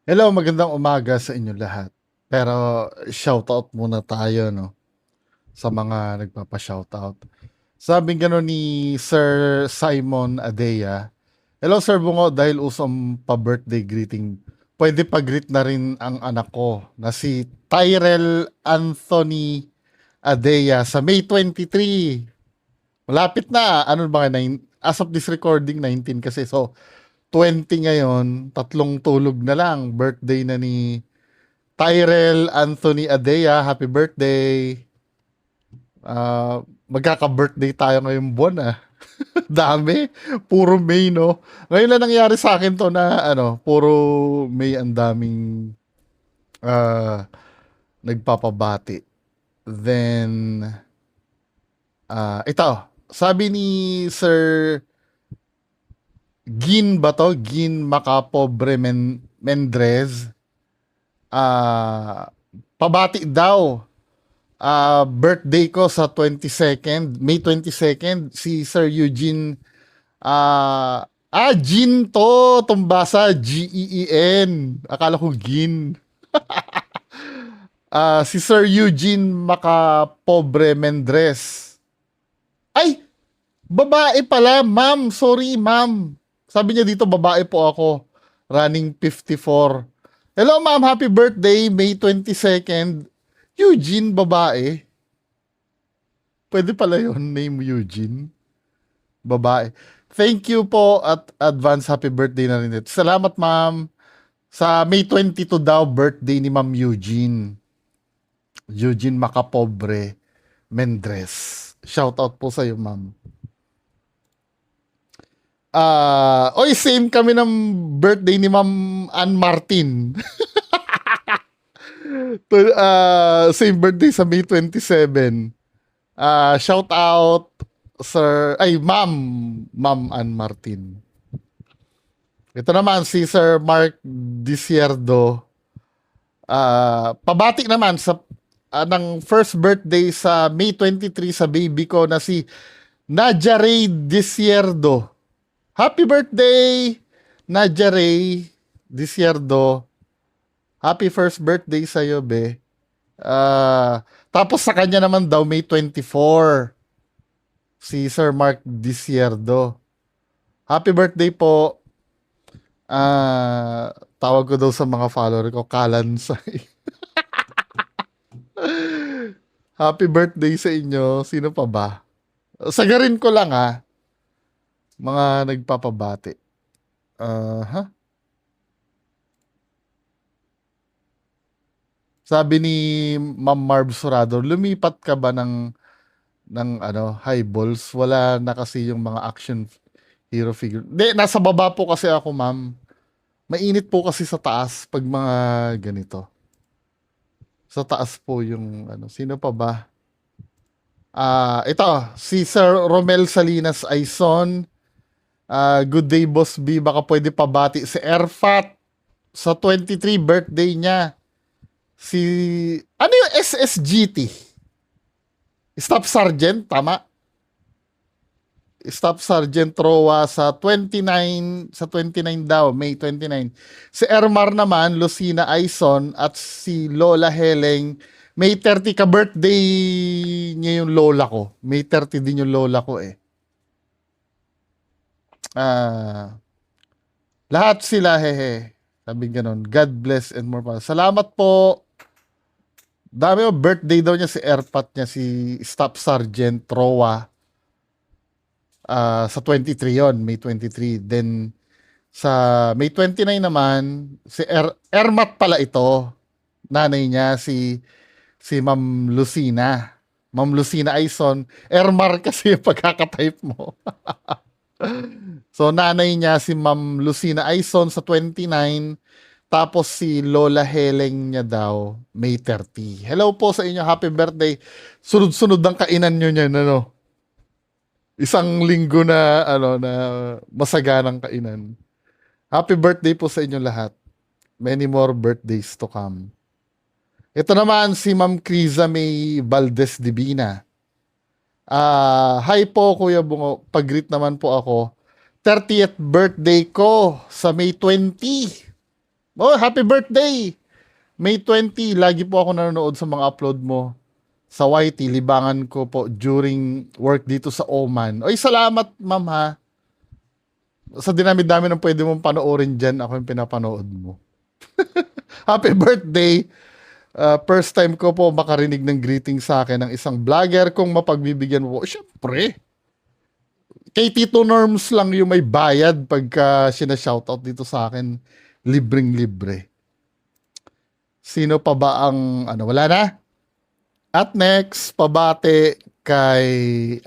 Hello, magandang umaga sa inyo lahat. Pero shoutout muna tayo, no, sa mga nagpapa-shoutout. Sabi gano'n ni Sir Simon Adea, "Hello Sir Bungo, dahil usong pa-birthday greeting, pwede pa-greet na rin ang anak ko na si Tyrell Anthony Adea sa May 23. Malapit na. Ano ba nga, as of this recording, 19 kasi. So, 20 ngayon, tatlong tulog na lang. Birthday na ni Tyrell Anthony Adea, happy birthday. Magkaka-birthday tayo ngayong buwan ah. Dami. Puro May, no? Ngayon lang nangyari sa akin to na puro May ang daming ah, nagpapabati. Then, ito, sabi ni Sir Gin ba to? Gin Macapobre Mendrez. Pabati daw. Birthday ko sa 22nd, May 22nd, si Sir Eugene, Gin to, tumbasa, G-E-E-N. Akala ko Gin. Si Sir Eugene Macapobre Mendres. Ay, babae pala, ma'am. Sorry, ma'am. Sabi niya dito, babae po ako. Running 54. Hello, ma'am. Happy birthday, May 22nd. Eugene, babae. Pwede pala yun, name Eugene. Babae. Thank you po at advance happy birthday na rin ito. Salamat, ma'am. Sa May 22 daw, birthday ni Ma'am Eugene. Eugene Macapobre Mendres. Shout out po sa iyo, ma'am. Oy, same kami ng birthday ni Ma'am Ann Martin. Same birthday sa May 27. Shout out Sir, Ma'am Ann Martin. Ito naman si Sir Mark Disierdo. Pabati naman sa ng first birthday sa May 23 sa baby ko na si Nadia Ray Disierdo. Happy birthday, Nadia Ray Disierdo. Happy first birthday sa iyo, be. Tapos sa kanya naman daw May 24 si Sir Mark Disierdo. Happy birthday po. Tawag ko daw sa mga follower ko, Kalansay. Happy birthday sa inyo. Sino pa ba? Sagarin ko lang ha. Mga nagpapabati. Sabi ni Ma'am Marv Surado, lumipat ka ba ng high balls? Wala na kasi yung mga action hero figure. Hindi, nasa baba po kasi ako, ma'am. Mainit po kasi sa taas pag mga ganito. Sa taas po yung sino pa ba? Ito, si Sir Romel Salinas Aison. Good day, Boss B. Baka pwede pabati si Erfat sa 23 birthday niya. Si, ano yung SSGT? Staff Sergeant, tama? Staff Sergeant Roa sa 29 daw, May 29. Si Ermar naman, Lucina Aison at si Lola Heleng, May 30 ka birthday niya yung lola ko. May 30 din yung lola ko eh. Lahat sila hehe. Sabi ganun, God bless and more pa. Salamat po. Dami o birthday daw niya si Erpat niya, si Staff Sergeant Roa. Sa 23 yon, May 23. Then, sa May 29 naman, si Ermat pala ito. Nanay niya, si Ma'am Lucina. Ma'am Lucina Aison. Ermar kasi yung pagkakatype mo. So, nanay niya si Ma'am Lucina Aison sa 29. Tapos si Lola Heleng niya daw, May 30. Hello po sa inyo. Happy birthday. Sunod-sunod ang kainan nyo niyan, ano? Isang linggo na na masaganang kainan. Happy birthday po sa inyo lahat. Many more birthdays to come. Ito naman si Ma'am Criza May Valdez Divina. Hi po Kuya Bungo. Pag-greet naman po ako. 30th birthday ko sa May 20. Oh, happy birthday! May 20, lagi po ako nanonood sa mga upload mo sa YT. Libangan ko po during work dito sa Oman. Oy, salamat, ma'am ha. Sa dinami-dami ng pwede mong panoorin dyan, ako yung pinapanood mo. Happy birthday! First time ko po makarinig ng greeting sa akin ng isang vlogger kung mapagbibigyan mo po. Siyempre, kay Tito Norms lang yung may bayad pagka sina-shoutout dito sa akin. Libreng-libre. Sino pa ba ang, ano, wala na? At next,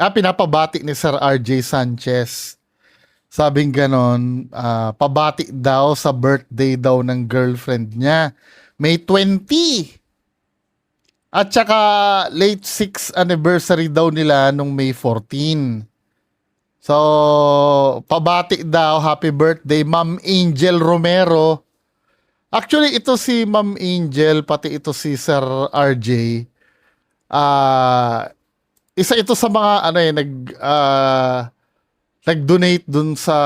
pinapabati ni Sir RJ Sanchez. Sabing ganon, pabati daw sa birthday daw ng girlfriend niya. May 20. At saka late 6th anniversary daw nila nung May 14. So, pabati daw, happy birthday, Ma'am Angel Romero. Actually, ito si Ma'am Angel, pati ito si Sir RJ. Isa ito sa mga nag-donate dun sa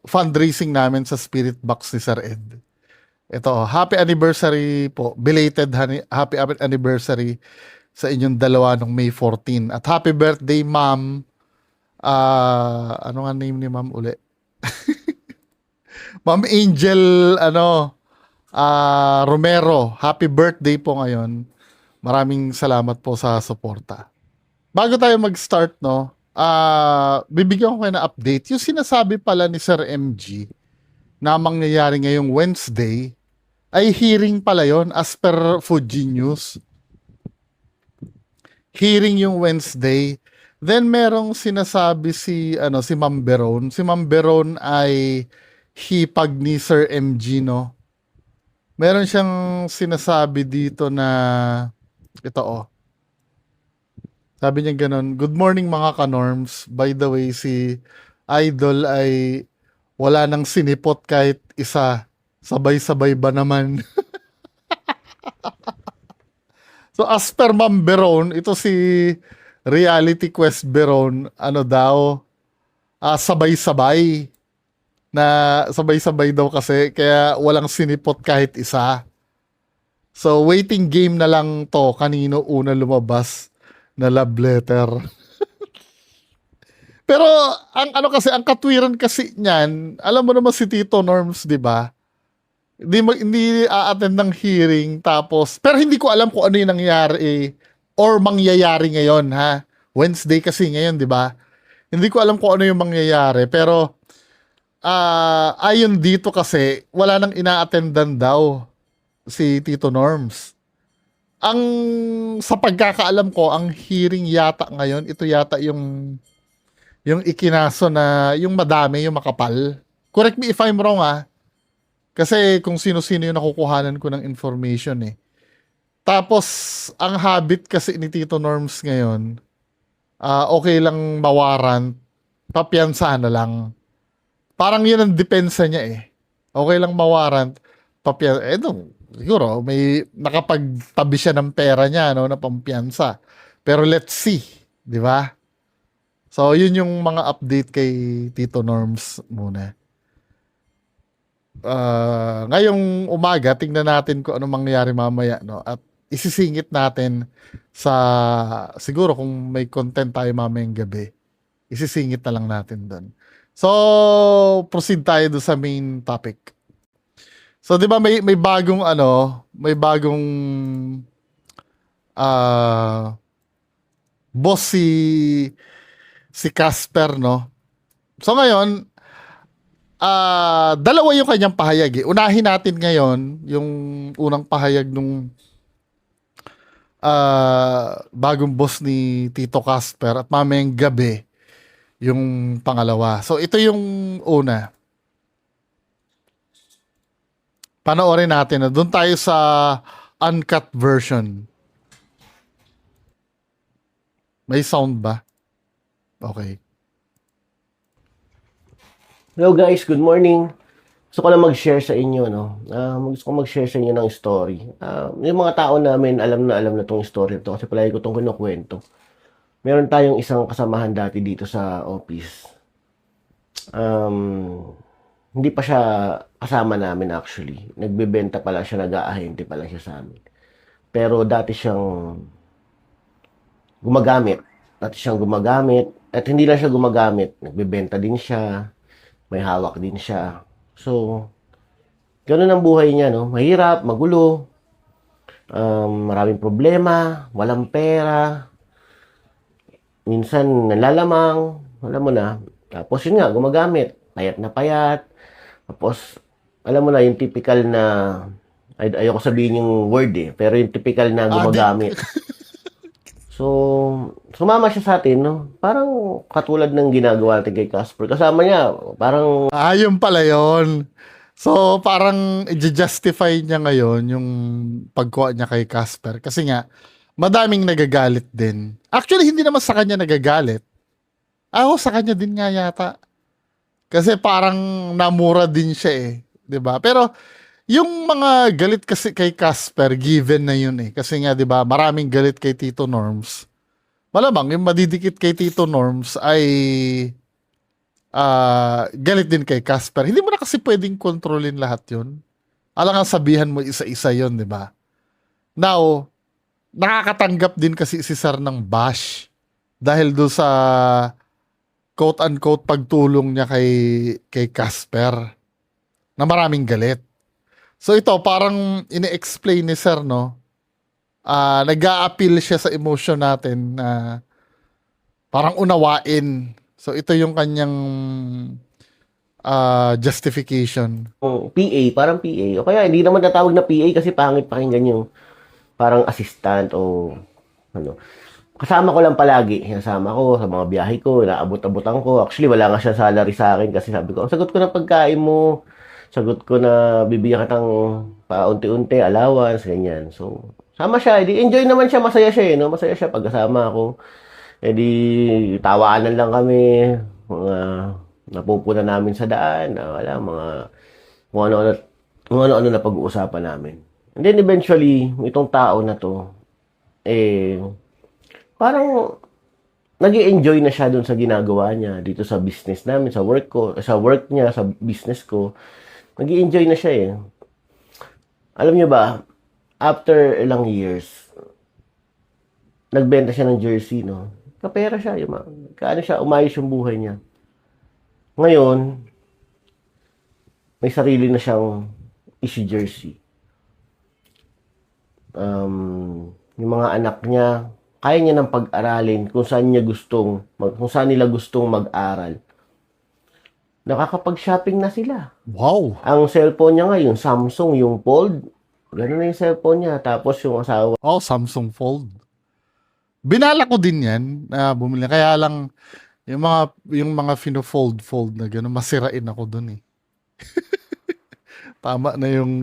fundraising namin sa Spirit Box ni Sir Ed. Ito, happy anniversary po. Belated happy anniversary sa inyong dalawa nung May 14. At happy birthday, ma'am. Ano nga name ni ma'am uli? Ma'am Angel, Romero. Happy birthday po ngayon. Maraming salamat po sa suporta. Bago tayo mag-start, no, bibigyan ko kayo na update. Yung sinasabi pala ni Sir MG na mangyayari ngayong Wednesday, ay hearing pala yon as per Fuji News. Hearing yung Wednesday. Then merong sinasabi si Ma'am Beron. Si Ma'am Beron ay hipag ni Sir MG, no. Meron siyang sinasabi dito na ito. Sabi niya ganun, "Good morning mga ka-norms. By the way, si Idol ay wala nang sinipot kahit isa. Sabay-sabay ba naman?" So as per Ma'am Beron, ito si Reality Quest Beron, sabay-sabay. Na sabay-sabay daw kasi, kaya walang sinipot kahit isa. So waiting game na lang to, kanino una lumabas na love letter. Pero ang katwiran kasi niyan, alam mo naman si Tito Norms, 'di ba? Hindi a-attend ng hearing, tapos pero hindi ko alam kung ano 'yung nangyari or mangyayari ngayon, ha. Wednesday kasi ngayon, 'di ba? Hindi ko alam kung ano 'yung mangyayari, pero ayon dito kasi wala nang ina-attendan daw si Tito Norms. Sa pagkakaalam ko, ang hearing yata ngayon, ito yata yung ikinaso na yung madami, yung makapal. Correct me if I'm wrong, kasi kung sino-sino yung nakukuhanan ko ng information eh. Tapos, ang habit kasi ni Tito Norms ngayon, okay lang mawarrant, papiyansa na lang. Parang yun ang depensa niya eh. Okay lang mawarrant, papiyansa. Siguro, may nakapagtabi siya ng pera niya, no, na pampiyansa. Pero let's see, di ba? So, yun yung mga update kay Tito Norms muna. Ngayong umaga, tingnan natin kung ano mangyayari mamaya, no? At isisingit natin siguro kung may content tayo mamayang gabi, isisingit na lang natin doon. So, proceed tayo doon sa main topic. So, 'di ba may bagong boss si Casper, no? So ngayon, dalawa yung kanyang pahayag eh. Unahin natin ngayon yung unang pahayag nung bagong boss ni Tito Casper, at mamayang gabi yung pangalawa. So ito yung una. Panoorin natin. Doon tayo sa uncut version. May sound ba? Okay. Hello guys, good morning. Gusto ko lang mag-share sa inyo, no? Gusto ko mag-share sa inyo ng story. Yung mga tao namin, alam na tong story to kasi palagi ko itong kinukwento. Meron tayong isang kasamahan dati dito sa office. hindi pa siya kasama namin actually. Nagbebenta pala siya, nag-aahente pala siya sa amin. Pero dati siyang gumagamit. Dati siyang gumagamit. At hindi lang siya gumagamit. Nagbebenta din siya. May hawak din siya. So, ganun ang buhay niya, no? Mahirap, magulo, maraming problema, walang pera, minsan nalalamang, alam mo na. Tapos yun nga, gumagamit. Payat na payat. Tapos, alam mo na, yung typical na, ayoko sabihin yung word eh, pero yung typical na gumagamit. So, sumama siya sa atin, no? Parang katulad ng ginagawa natin kay Casper. Kasama niya, parang Yun pala yun. So, parang i-justify niya ngayon yung pagkuha niya kay Casper. Kasi nga, madaming nagagalit din. Actually, hindi naman sa kanya nagagalit. Ako, sa kanya din nga yata. Kasi parang namura din siya eh. 'Di ba? Pero, yung mga galit kasi kay Casper, given na yun eh. Kasi nga, 'di ba, maraming galit kay Tito Norms. Malamang, yung madidikit kay Tito Norms ay galit din kay Casper. Hindi mo na kasi pwedeng kontrolin lahat yun. Alangang sabihan mo isa-isa yun, di ba? Now, nakakatanggap din kasi si Sir ng bash dahil do sa quote-unquote pagtulong niya kay Casper na maraming galit. So ito, parang ine-explain ni Sir, no? Nag-a-appeal siya sa emotion natin na parang unawain. So ito yung kanyang justification. PA, parang PA. O kaya, hindi naman natawag na PA kasi pangit pakinggan yung parang assistant o ano. Kasama ko lang palagi. Kasama ko sa mga biyahe ko, inaabot-abutan ko. Actually, wala nga siya salary sa akin kasi sabi ko, sagot ko na pagkain mo, sagot ko na bibigyan ka ng paunti-unti, allowance, ganyan. So, sama siya. Edi enjoy naman siya, masaya siya eh, no? Masaya siya pag kasama ako. Edi tawanan lang kami, mga napupuna namin sa daan, wala, mga kung ano-ano na pag-uusapan namin. And then eventually, itong tao na to, eh, parang nag-enjoy na siya doon sa ginagawa niya dito sa business namin, sa work ko, sa work niya, sa business ko. Nag-enjoy na siya eh. Alam niyo ba, after ilang years, nagbenta siya ng jersey, no? Kapera siya, kaano siya, umayos yung buhay niya. Ngayon, may sarili na siyang issue jersey. Yung mga anak niya, kaya niya nang pag-aralin kung saan nila gustong mag-aral. Nakakapag-shopping na sila. Wow! Ang cellphone niya ngayon, Samsung, yung Fold. Ganun na yung cellphone niya. Tapos yung asawa. Oh, Samsung Fold. Binala ko din yan na bumili. Kaya lang, yung mga fino-fold na gano'n, masirain ako dun eh. Tama na yung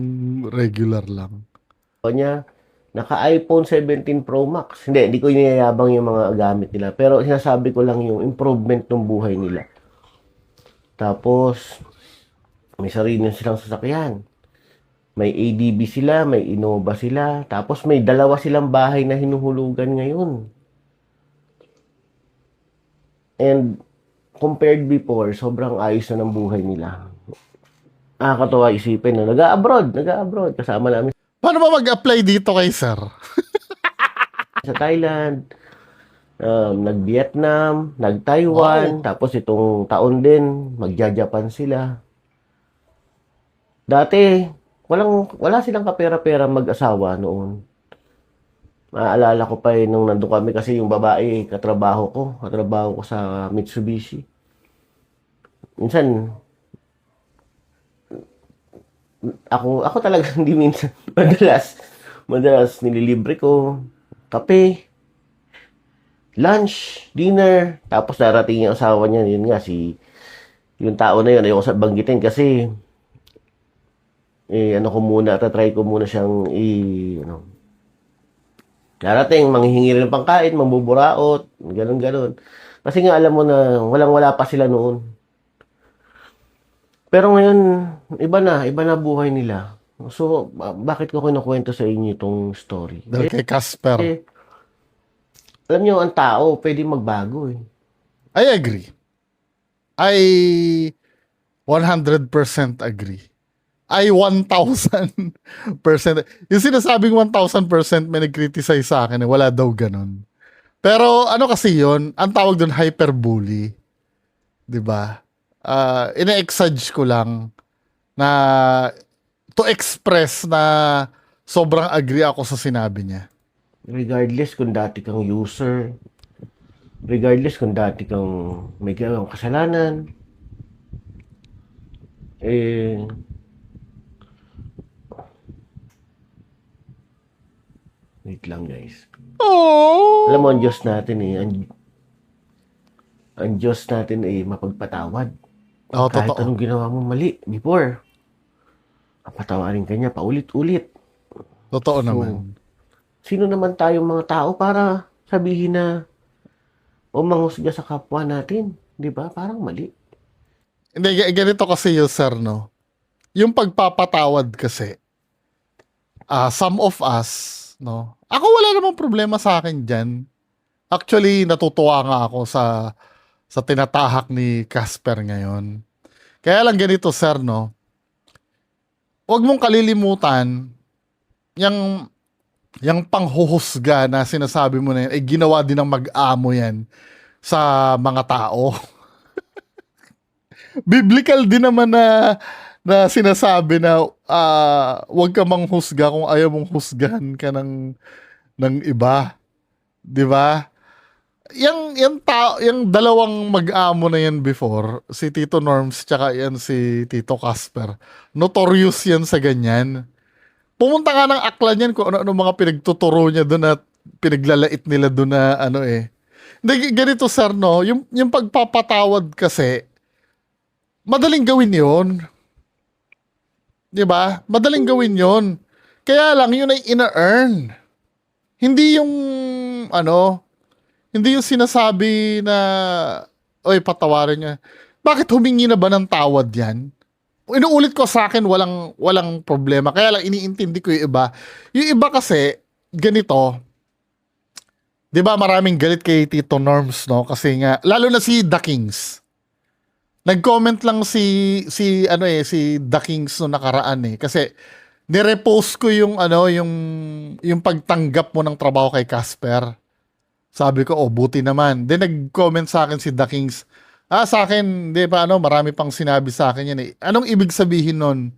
regular lang. Niya, naka-iPhone 17 Pro Max. Hindi ko iniyayabang yung mga gamit nila. Pero sinasabi ko lang yung improvement ng buhay nila. Tapos, may sarili na silang sasakyan. May ADB sila, may Innova sila. Tapos may dalawa silang bahay na hinuhulugan ngayon. And compared before, sobrang ayos na ng buhay nila. Nakakatawa isipin na nag-a-abroad. Kasama namin Paano ba mag-apply dito kay Sir? sa Thailand, nag-Vietnam, nag-Taiwan, tapos itong taon din, magja-Japan sila. Dati, wala silang kapera-pera mag-asawa noon. Maalala ko pa nung nandun kami kasi yung babae, katrabaho ko sa Mitsubishi. Minsan, ako talaga hindi minsan, madalas nililibre ko, kape, lunch, dinner, tapos darating yung asawa niya, yun nga, yung tao na yun, ayoko sa banggitin kasi, tatry ko muna siyang, darating, manghihingi rin ng pangkain, mambuburaot, ganun. Kasi nga alam mo na, walang-wala pa sila noon. Pero ngayon, iba na buhay nila. So, bakit ko kinukwento sa inyo itong story? Dahil kay Casper. Alam nyo, ang tao, pwede magbago eh. I agree. 100% agree. Ay 1,000%. Yung sinasabing 1,000% may nag-criticize sa akin, wala daw ganun. Pero ano kasi yun, ang tawag doon hyperbole. 'Di ba? Ina-exage ko lang na to express na sobrang agree ako sa sinabi niya. Regardless kung dati kang user, regardless kung dati kang may gawang kasalanan, eh, wait lang guys. Oh! Alam mo, ang Diyos natin ang Diyos natin ay mapagpatawad. Oh, Kahit totoo. anong ginawa mo mali before, patawarin ka niya paulit-ulit. Totoo So, naman. sino naman tayong mga tao para sabihin na o manghusga sa kapwa natin? Di ba? Parang mali. Hindi, ganito kasi yun, sir, no? Yung pagpapatawad kasi, some of us, no? Ako wala namang problema sa akin dyan. Actually, natutuwa nga ako sa tinatahak ni Casper ngayon. Kaya lang ganito, sir, no? Huwag mong kalilimutan yung panghuhusga na sinasabi mo na yan, ay ginawa din ng mag-amo yan sa mga tao. Biblical din naman na sinasabi na huwag ka manghusga kung ayaw mong husgahan ka ng iba. 'Di ba? Yung dalawang mag-amo na yan before, si Tito Norms tsaka yan si Tito Casper. Notorious yan sa ganyan. Pumunta nga ng aklan yan kung ano-ano mga pinagtuturo niya doon at pinaglalait nila doon na ano eh. Hindi, ganito sir, no? Yung pagpapatawad kasi, madaling gawin yon, 'di ba? Madaling gawin yon. Kaya lang yun ay ina-earn. Hindi yung ano, hindi yung sinasabi na oy patawarin niya. Bakit humingi na ba ng tawad 'yan? Inuulit ko sa akin walang problema. Kaya lang iniintindi ko yung iba. Yung iba kasi ganito, 'di ba maraming galit kay Tito Norms, no? Kasi nga lalo na si The Kings. Nag-comment lang si The Kings no nakaraan eh kasi nirepost ko yung pagtanggap mo ng trabaho kay Casper. Sabi ko, oh, buti naman. Then nag-comment sa akin si The Kings. Sa akin, di ba marami pang sinabi sa akin yan eh. Anong ibig sabihin nun?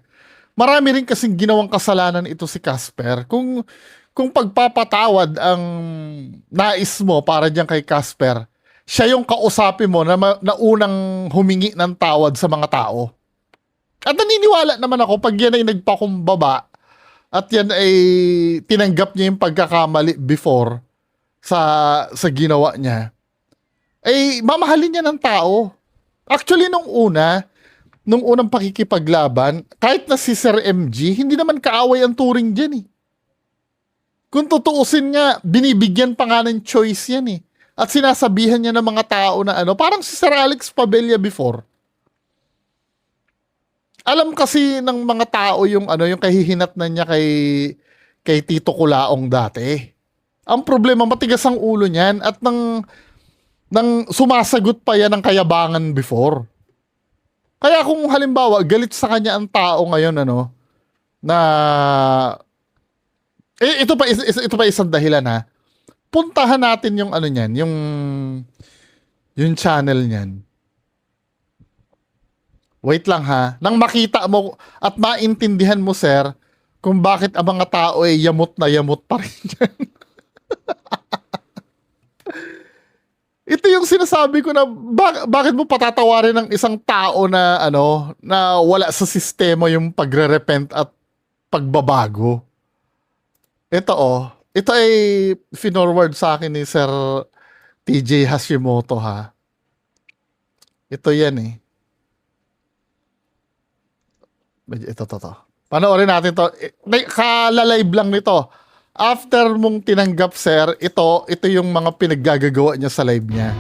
Marami rin kasing ginawang kasalanan ito si Casper. Kung pagpapatawad ang nais mo para diyan kay Casper, siya yung kausapin mo na unang humingi ng tawad sa mga tao. At naniniwala naman ako pag yan ay nagpakumbaba at yan ay tinanggap niya yung pagkakamali before sa ginawa niya, ay mamahalin niya ng tao. Actually, nung unang pakikipaglaban, kahit na si Sir MG, hindi naman kaaway ang turing dyan eh. Kung tutuusin nga, binibigyan pa nga ng choice yan eh. At sinasabihan niya ng mga tao na parang si Sir Alex Pabella before. Alam kasi ng mga tao yung kahihinatnan niya kay Tito Kulaong dati. Ang problema, matigas ang ulo niyan at nang sumasagot pa yan ng kayabangan before. Kaya kung halimbawa, galit sa kanya ang tao ngayon, na ito pa isang dahilan ha. Puntahan natin yung niyan, yung channel niyan. Wait lang ha. Nang makita mo at maintindihan mo, sir, kung bakit ang mga tao ay yamot na yamot pa rin yan. Ito yung sinasabi ko na bakit mo patatawarin ng isang tao na na wala sa sistema yung pagre-repent at pagbabago. Ito ay finorward sa akin ni Sir TJ Hashimoto ha. Ito yan eh. Ito. Panoorin natin to. Kalalive lang nito. After mong tinanggap, sir, ito yung mga pinaggagawa niya sa live niya.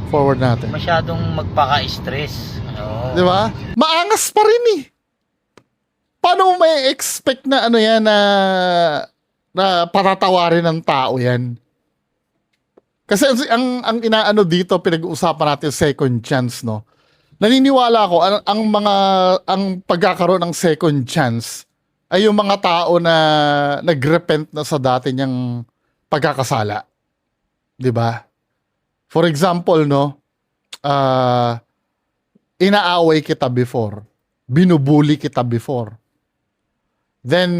Forward natin. Masyadong magpaka-stress. Di ba? Maangas pa rin eh. Paano mo may expect na yan na patatawarin ng tao yan. Kasi ang inaano dito, pinag-uusapan natin second chance, no? Naniniwala ako, ang pagkakaroon ng second chance ay yung mga tao na nagrepent na sa dati niyang pagkakasala. 'Di ba? For example, no, inaaway kita before, binubuli kita before. Then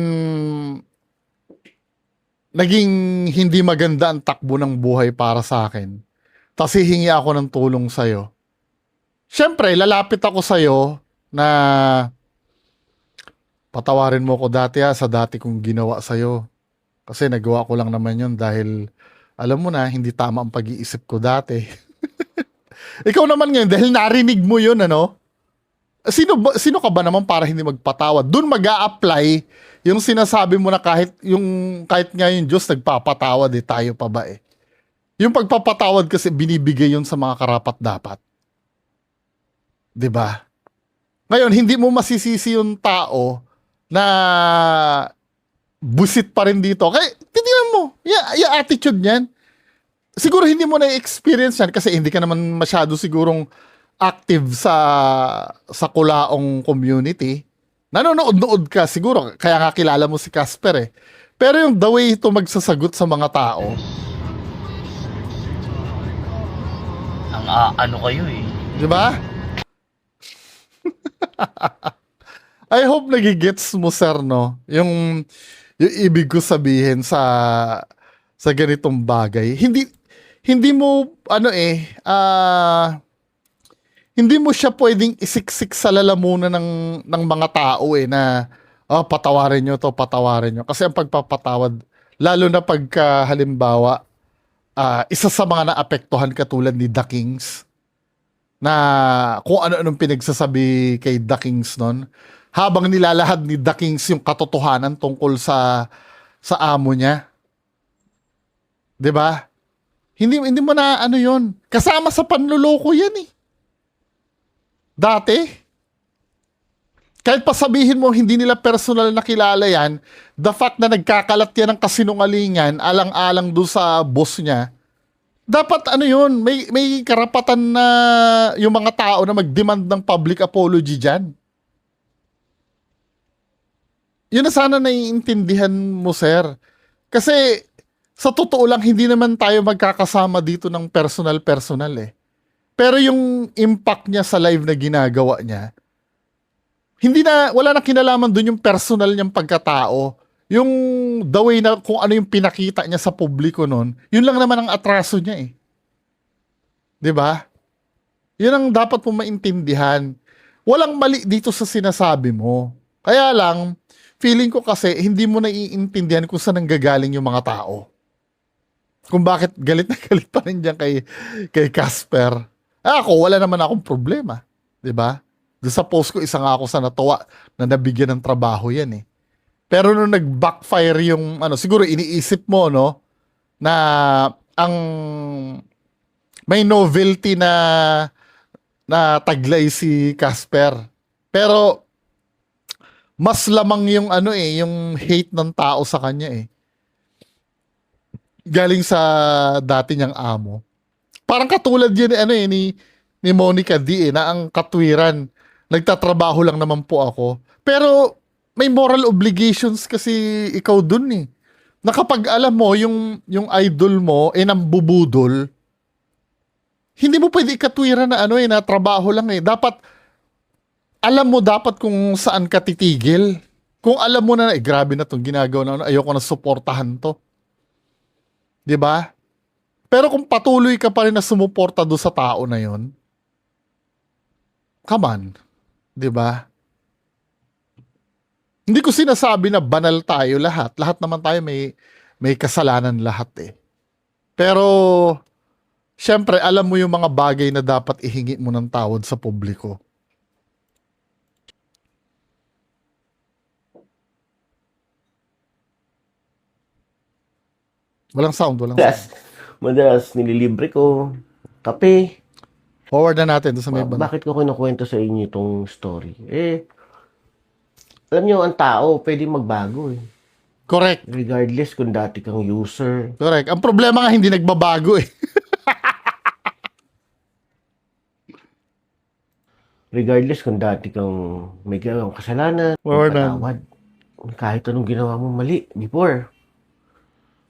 naging hindi maganda ang takbo ng buhay para sa akin. Tapos hihingi ako ng tulong sa'yo. Siyempre, lalapit ako sa'yo na patawarin mo ko dati sa dati kong ginawa sa'yo. Kasi nagawa ko lang naman yun dahil alam mo na, hindi tama ang pag-iisip ko dati. Ikaw naman ngayon, dahil narinig mo yun, ano? Sino ka ba naman para hindi magpatawad? Doon mag-a-apply yung sinasabi mo na kahit nga yung Diyos nagpapatawad, tayo pa ba eh? Yung pagpapatawad kasi binibigay yun sa mga karapat-dapat. 'Di ba? Ngayon, hindi mo masisisi yung tao na busit pa rin dito. Kaya, titignan mo, yung attitude niyan. Siguro hindi mo na-experience yan kasi hindi ka naman masyado sigurong active sa kulaong community. Nanonood-nood ka siguro, kaya nga kilala mo si Casper eh. Pero yung the way ito magsasagot sa mga tao, Ang ano kayo eh. di ba? I hope nagigets mo, sir, no? Yung ibig ko sabihin sa ganitong bagay. Hindi mo hindi mo siya pwedeng isiksik sa lalamunan ng mga tao na patawarin nyo to, patawarin nyo. Kasi ang pagpapatawad, lalo na pagka halimbawa, isa sa mga naapektuhan katulad ni The Kings, na kung ano-anong pinagsasabi kay The Kings nun, habang nilalahad ni The Kings yung katotohanan tungkol sa amo niya. 'Di ba? Hindi mo na ano yon. Kasama sa panluloko yan eh. Dati, kahit pa sabihin mo hindi nila personal na kilala yan, the fact na nagkakalat yan ng kasinungalingan alang-alang doon sa boss niya, dapat ano yun, may karapatan na yung mga tao na mag-demand ng public apology dyan. Yun na sana naiintindihan mo, sir. Kasi sa totoo lang, hindi naman tayo magkakasama dito ng personal eh. Pero yung impact niya sa live na ginagawa niya, wala na kinalaman dun yung personal niyang pagkatao. Yung the way na kung ano yung pinakita niya sa publiko nun, yun lang naman ang atraso niya eh. 'Di ba? Yun ang dapat mo maintindihan. Walang mali dito sa sinasabi mo. Kaya lang, feeling ko kasi hindi mo naiintindihan kung saan nanggagaling yung mga tao. Kung bakit galit na galit pa rin dyan kay Casper. Ako, wala naman akong problema. 'Di ba? Doon sa post ko, isa nga ako sa natuwa na nabigyan ng trabaho yan eh. Pero nung nag-backfire yung, siguro iniisip mo, no, na ang may novelty na taglay si Casper. Pero mas lamang yung yung hate ng tao sa kanya eh. Galing sa dati niyang amo. Parang katulad yun ni Monica D na ang katwiran, nagtatrabaho lang naman po ako. Pero may moral obligations kasi ikaw dun eh. Na kapag alam mo yung idol mo nambubudol, hindi mo pwede ikatwiran na na trabaho lang eh. Dapat alam mo dapat kung saan ka titigil. Kung alam mo na grabe na tong ginagawa na ayoko na suportahan to. 'Di ba? Pero kung patuloy ka pa rin na sumuporta do sa tao na 'yon, come on. 'Di ba? Hindi ko sinasabi na banal tayo lahat. Lahat naman tayo may kasalanan lahat eh. Pero syempre, alam mo yung mga bagay na dapat ihingi mo ng tawad sa publiko. Walang sound. Madalas nililibre ko kape. Forward na natin doon sa may banda. Bakit ko kinukwento sa inyo itong story? Alam nyo, ang tao pwede magbago eh. Correct. Regardless kung dati kang user. Correct. Ang problema nga hindi nagbabago eh. Regardless kung dati kang may ginawang kasalanan, Or patawad. Kahit anong ginawa mo mali before.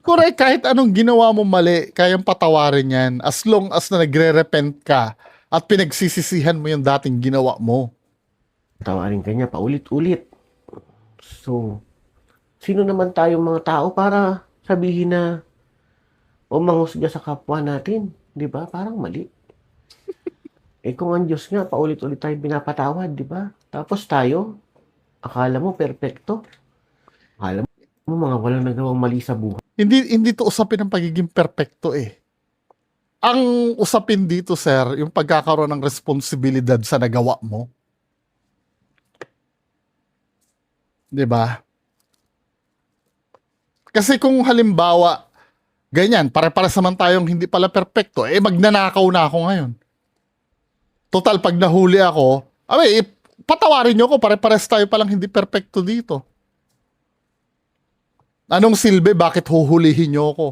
Correct. Kahit anong ginawa mo mali, kayang patawarin yan as long as na nagre-repent ka at pinagsisisihan mo yung dating ginawa mo. Tawarin ka niya paulit-ulit. So, sino naman tayong mga tao para sabihin na o manghusga sa kapwa natin? Di ba? Parang mali. Kung ang Diyos nga, paulit-ulit tayong pinapatawad, di ba? Tapos tayo, akala mo perfecto. Akala mo mga walang nagawang mali sa buhay. Hindi to usapin ng pagiging perpekto eh. Ang usapin dito, sir, yung pagkakaroon ng responsibilidad sa nagawa mo. 'Di ba? Kasi kung halimbawa, ganyan, pare-pares naman tayong hindi pala perpekto, magnanakaw na ako ngayon. Total, pag nahuli ako, patawarin nyo ko, pare-pares tayo palang hindi perpekto dito. Anong silbi? Bakit huhulihin nyo ko?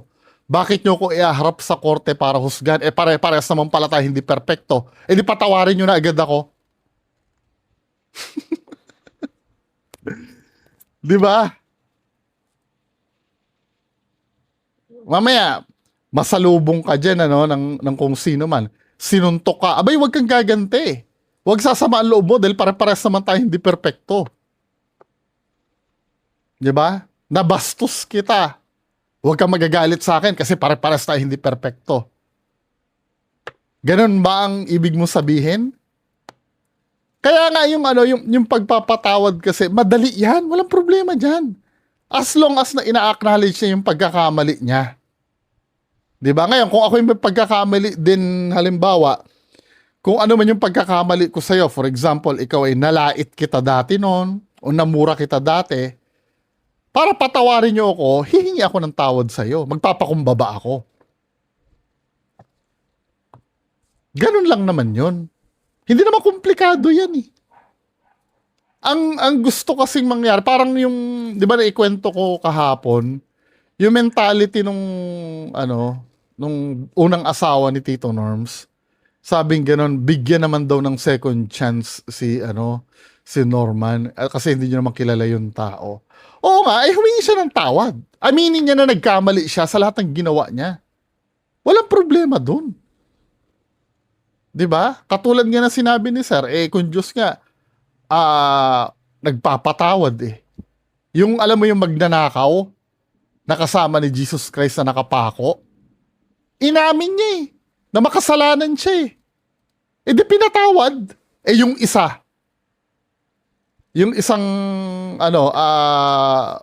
Bakit nyo ko iaharap sa korte para husgan? Pare-pares naman pala tayo hindi perpekto. Di patawarin nyo na agad ako. Di ba? Mamaya, masalubong ka dyan, ng kung sino man. Sinuntok ka. Abay, wag kang gaganti. Wag sasama ang loob mo dahil pare-pares naman tayo hindi perpekto. Di ba? Nabastos kita. Huwag kang magagalit sa akin kasi pare-pares tayo hindi perpekto. Ganun ba ang ibig mo sabihin? Kaya nga yung pagpapatawad kasi, madali yan. Walang problema dyan. As long as na ina-acknowledge niya yung pagkakamali niya. Diba? Ngayon, kung ako yung may pagkakamali din, halimbawa, kung ano man yung pagkakamali ko sa'yo, for example, ikaw ay nalait kita dati noon, o namura kita dati, para patawarin niyo ako, hihingi ako ng tawad sa'yo. Magpapakumbaba ako. Ganun lang naman yun. Hindi naman komplikado yan eh. Ang gusto kasing mangyari, parang yung, di ba naikwento ko kahapon, yung mentality nung unang asawa ni Tito Norms, sabing ganon, bigyan naman daw ng second chance si Norman, kasi hindi niyo naman kilala yung tao. Oo nga, humingi siya ng tawad. Aminin niya na nagkamali siya sa lahat ng ginawa niya. Walang problema dun. 'Di ba? Katulad nga na sinabi ni Sir, kung Diyos nga nagpapatawad eh. Yung alam mo yung magnanakaw na kasama ni Jesus Christ na nakapako, inamin niya na makasalanan siya di pinatawad. Yung isang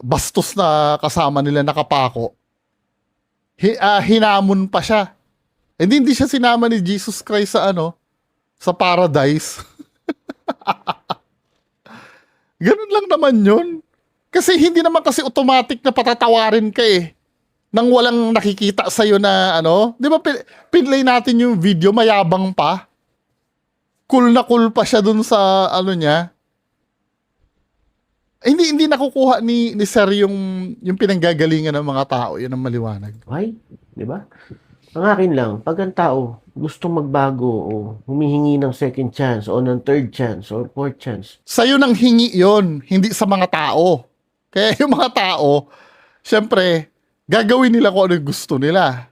bastos na kasama nila nakapako, hinamon pa siya. Hindi siya sinama ni Jesus Christ sa paradise. Ganun lang naman yun. Kasi hindi naman kasi automatic na patatawarin ka nang walang nakikita sa'yo na Di ba pinlay natin yung video, mayabang pa. Cool na cool pa siya dun sa niya. Hindi nakukuha ni Sir yung pinanggagalingan ng mga tao. Yun ang maliwanag. Why? Di ba? Ang akin lang, pag ang tao gustong magbago o humihingi ng second chance o ng third chance or fourth chance. Sa'yo nang hingi yon, hindi sa mga tao. Kaya yung mga tao, syempre, gagawin nila kung ano yung gusto nila.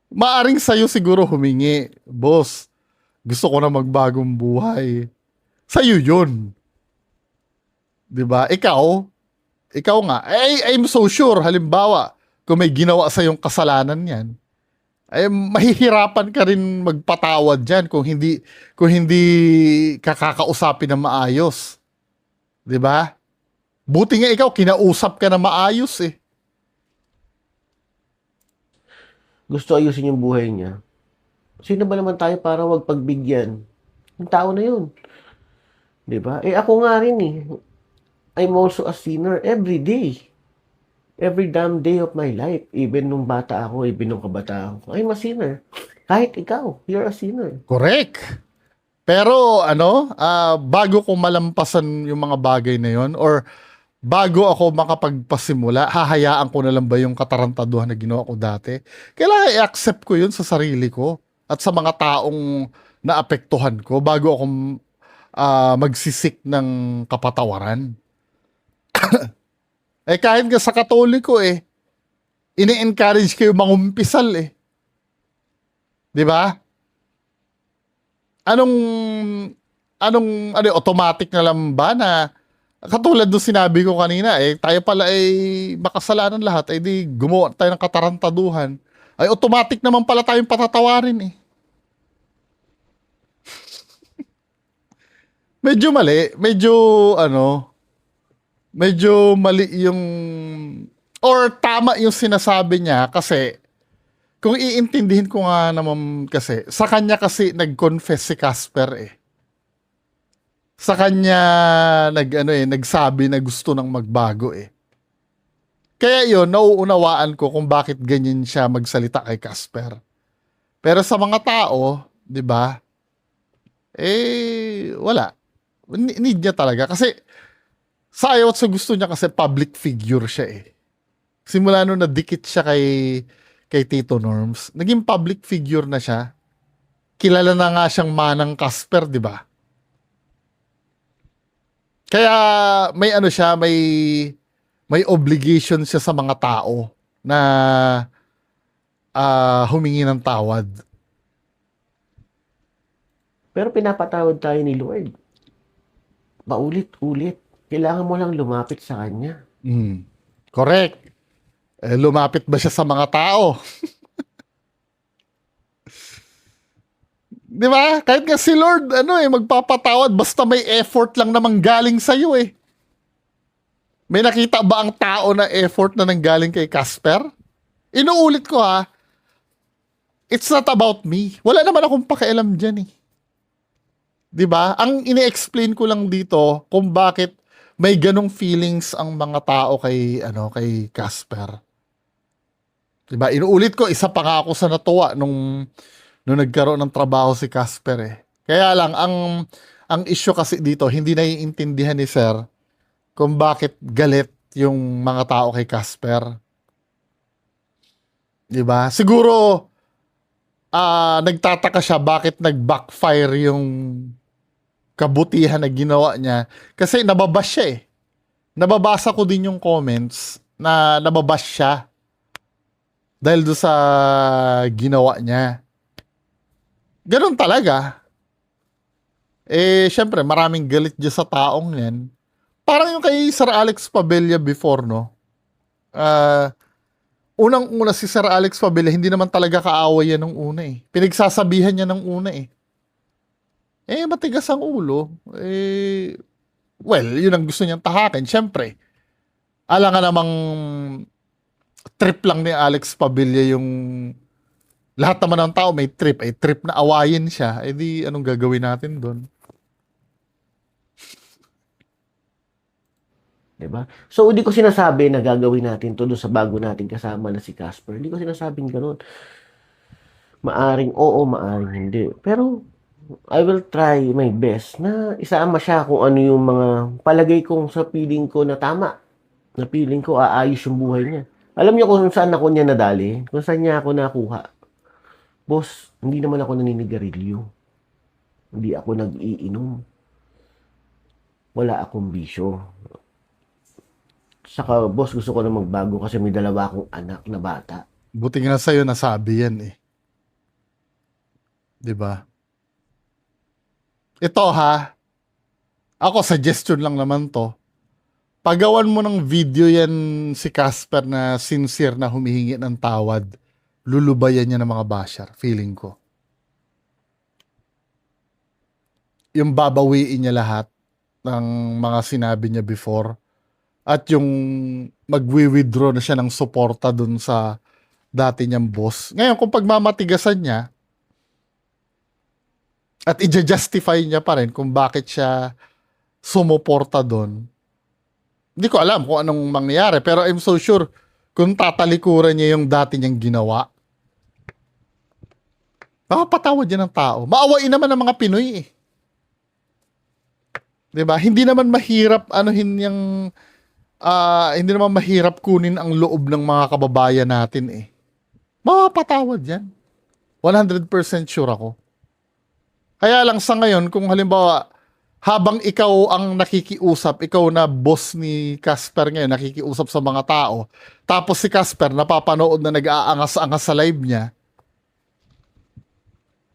Maaring sa'yo siguro humingi, boss, gusto ko na magbagong buhay. Sa'yo yun. Diba? Ikaw nga, I'm so sure, halimbawa, kung may ginawa sa yung kasalanan yan, mahihirapan ka rin magpatawad dyan kung hindi kakakausapin ng maayos. 'Di ba? Buti nga ikaw, kinausap ka na maayos Gusto ayusin yung buhay niya. Sino ba naman tayo para wag pagbigyan? Yung tao na yun. 'Di ba? Ako nga rin I'm also a sinner every day. Every damn day of my life. Even nung bata ako, even nung kabataan ko. I'm a sinner. Kahit ikaw, you're a sinner. Correct. Pero bago ko malampasan yung mga bagay na yon or bago ako makapagpasimula, hahayaan ko na lang ba yung katarantaduhan na ginawa ko dati? Kailangan i-accept ko yun sa sarili ko at sa mga taong naapektuhan ko bago ako magsisik ng kapatawaran. Kahit nga sa Katoliko ini-encourage kayo mangumpisal Di ba? Anong automatic na lang ba na katulad nung sinabi ko kanina tayo pala makasalanan lahat di gumawa tayo ng katarantaduhan automatic naman pala tayong patatawarin medyo mali medyo mali yung or tama yung sinasabi niya kasi kung iintindihin ko nga naman kasi sa kanya kasi nag-confess si Casper sa kanya nagsabi na gusto nang magbago Kaya yun, nauunawaan ko kung bakit ganyan siya magsalita kay Casper. Pero sa mga tao, 'di ba? Wala. Need niya talaga kasi sa ayaw at sa gusto niya kasi public figure siya Simula nung nadikit siya kay Tito Norms, naging public figure na siya. Kilala na nga siyang manang Casper, 'di ba? Kaya may siya, may obligation siya sa mga tao na humingi ng tawad. Pero pinapatawad tayo ni Lord. Paulit-ulit. Kailangan mo lang lumapit sa Kanya. Correct. Lumapit ba siya sa mga tao? Di ba? Kahit nga si Lord, magpapatawad basta may effort lang namang galing sa'yo May nakita ba ang tao na effort na nanggaling kay Casper? Inuulit ko it's not about me. Wala naman akong pakialam dyan 'Di ba? Ang ini-explain ko lang dito kung bakit may ganong feelings ang mga tao kay Casper. 'Di ba? Inuulit ko, isa pa nga ako sa natuwa nung nagkaroon ng trabaho si Casper Kaya lang ang issue kasi dito, hindi naiintindihan ni Sir kung bakit galit yung mga tao kay Casper. 'Di ba? Siguro nagtataka siya bakit nag-backfire yung kabutihan na ginawa niya kasi nababash siya Nababasa ko din yung comments na nababash siya dahil do sa ginawa niya. Ganun talaga. Syempre, maraming galit dyan sa taong yan. Parang yung kay Sir Alex Padilla before, no? Unang-una si Sir Alex Padilla, hindi naman talaga kaaway yan nung una Pinagsasabihan niya nung una matigas ang ulo. Well, yun ang gusto niyang tahakin. Syempre, alangan namang trip lang ni Alex Padilla yung lahat naman ng tao may trip. Trip na awayin siya. Di anong gagawin natin doon? Diba? So, hindi ko sinasabi na gagawin natin to doon sa bago natin kasama na si Casper. Hindi ko sinasabing ganun. Maaring oo, maaring hindi. Pero, I will try my best na isama siya kung ano yung mga palagay kong sa feeling ko na tama. Na feeling ko aayos yung buhay niya. Alam niyo kung saan ako niya nadali? Kung saan niya ako nakuha? Boss, hindi naman ako naninigarilyo. Hindi ako nag-iinom. Wala akong bisyo. Saka, boss, gusto ko na magbago kasi may dalawa akong anak na bata. Buti nga sa'yo nasabi yan 'Di ba? Ito ako suggestion lang naman to. Pagawan mo ng video yan si Casper na sincere na humihingi ng tawad. Lulubayan niya ng mga basher, feeling ko. Yung babawiin niya lahat ng mga sinabi niya before. At yung magwi-withdraw na siya ng suporta dun sa dati niyang boss. Ngayon, kung pagmamatigasan niya, at i-justify niya pa rin kung bakit siya sumuporta doon. Hindi ko alam kung anong mangyayari, pero I'm so sure kung tatalikuran niya yung dati niyang ginawa, makapatawad niya ng tao. Maawain naman ng mga Pinoy 'Di ba? Hindi naman mahirap anuhin yung hindi naman mahirap kunin ang loob ng mga kababayan natin eh. Mapapatawad 'yan. 100% sure ako. Kaya lang sa ngayon, kung halimbawa, habang ikaw ang nakikiusap, ikaw na boss ni Casper ngayon, nakikiusap sa mga tao, tapos si Casper napapanood na nag-aangas-angas sa live niya,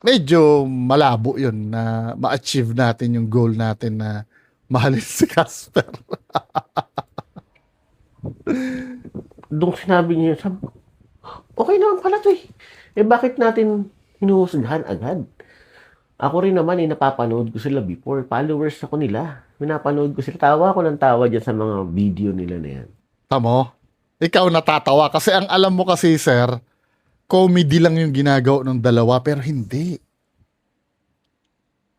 medyo malabo yun na ma-achieve natin yung goal natin na mahalin si Casper. Doon sinabi niya, okay naman pala to eh. Eh bakit natin hinuhusgahan agad? Ako rin naman napapanood ko sila before. Followers ako nila. Pinapanood ko sila. Tawa ko ng tawa dyan sa mga video nila na yan. Tamo, ikaw natatawa kasi ang alam mo kasi sir, comedy lang yung ginagawa ng dalawa pero hindi.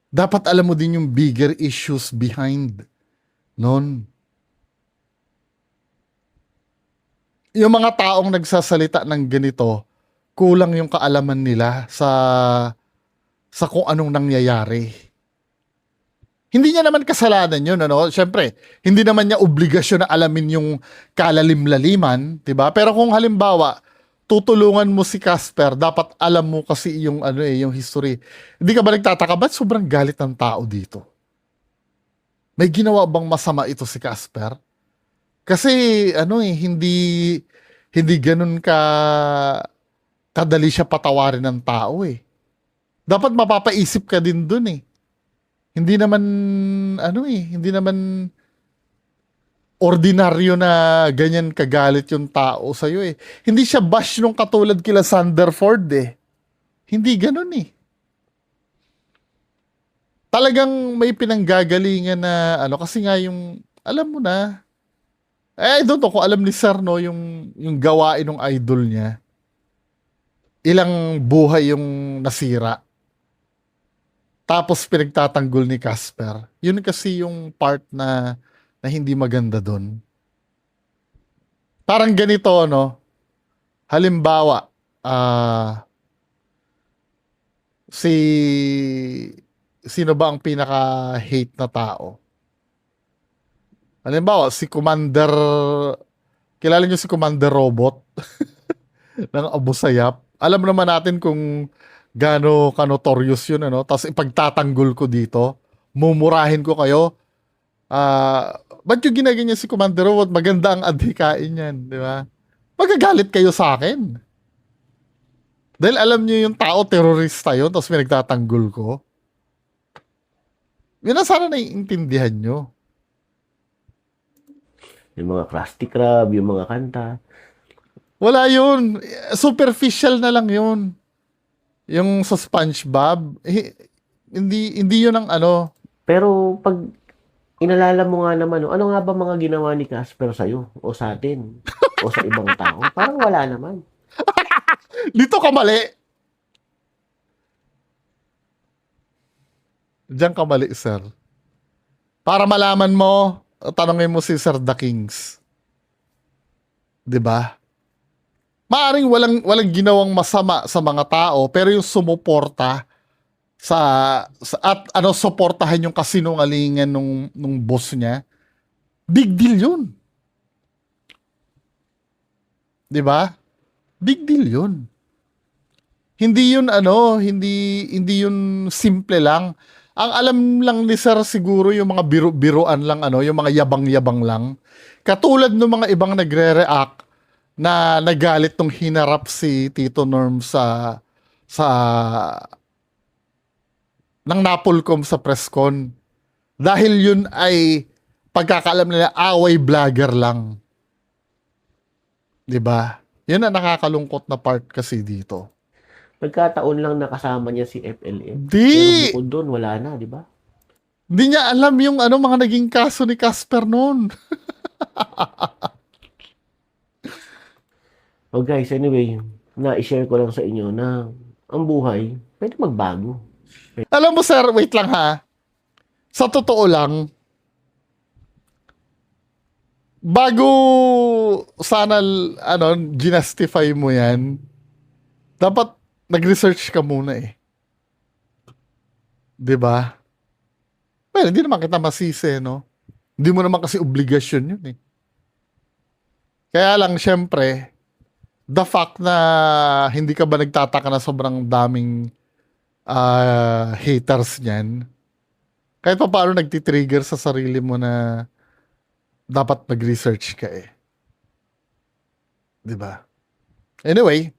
Dapat alam mo din yung bigger issues behind nun. Yung mga taong nagsasalita ng ganito, kulang yung kaalaman nila sa kung anong nangyayari. Hindi niya naman kasalanan yun, ano? Siyempre, hindi naman niya obligasyon na alamin yung kalalim-laliman, 'di ba? Pero kung halimbawa, tutulungan mo si Casper, dapat alam mo kasi yung yung history. Hindi ka ba nagtataka ba't sobrang galit ng tao dito? May ginawa bang masama ito si Casper? Kasi hindi ganun kadali siya patawarin ng tao eh. Dapat mapapaisip ka din dun eh. Hindi naman hindi naman ordinaryo na ganyan kagalit yung tao sa iyo eh. Hindi siya bash nung katulad kila Sanderford eh. Hindi ganun eh. Talagang may pinanggagalingan na kasi nga yung alam mo na. I don't know kung alam ni Sir no yung gawain ng idol niya. Ilang buhay yung nasira. Tapos pinagtatanggol ni Casper. Yun kasi yung part na hindi maganda doon. Parang ganito, no? Halimbawa, sino ba ang pinaka-hate na tao? Halimbawa, si Commander, kilala niyo si Commander Robot ng Abu Sayyaf. Alam naman natin kung gaano ka-notorious yun, ano? Tapos ipagtatanggol ko dito, mumurahin ko kayo. Ba't yung ginaganyan si Commander Robot? Maganda ang adhikain yan, di ba? Magagalit kayo sa akin. Dahil alam niyo yung tao, terorista yun, tapos may nagtatanggol ko. Yun na sana naiintindihan nyo. Yung mga Krusty Krab, yung mga kanta. Wala yun. Superficial na lang yun. Yung sa SpongeBob, hindi yun ang Pero pag inalala mo nga naman, ano nga ba mga ginawa ni Casper sa'yo? O sa atin? O sa ibang tao? Parang wala naman. Dito ka mali. Diyan ka mali, sir. Para malaman mo, tanongin mo si Sir The Kings. 'Di ba? Maaring walang ginawang masama sa mga tao, pero yung sumuporta at suportahan yung kasinungalingan nung boss niya, big deal 'yun. 'Di ba? Big deal 'yun. Hindi 'yun hindi 'yun simple lang. Ang alam lang ni Sir siguro yung mga biro-biroan lang yung mga yabang-yabang lang. Katulad ng mga ibang nagre-react na nagalit nung hinarap si Tito Norm sa ng Napolcom sa presscon. Dahil yun ay pagkakaalam nila away vlogger lang. 'Di ba? Yun ang nakakalungkot na part kasi dito. Nagkataon lang nakasama niya si FLM. Di! Pero bukod doon, wala na, di ba? Hindi niya alam yung mga naging kaso ni Casper noon. Oh guys, anyway, na-share ko lang sa inyo na ang buhay, pwede magbago. Alam mo sir, wait lang ha. Sa totoo lang, bago sana ginastify mo yan, dapat nag-research ka muna eh. 'Di ba? Well, hindi naman kita masisi, no? Hindi mo naman kasi obligasyon yun eh. Kaya lang, syempre, the fact na hindi ka ba nagtataka na sobrang daming haters niyan, kahit pa paano nagtitrigger sa sarili mo na dapat mag-research ka eh. 'Di ba? Anyway,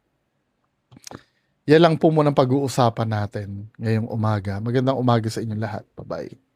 yan lang po muna pag-uusapan natin ngayong umaga. Magandang umaga sa inyong lahat. Bye-bye.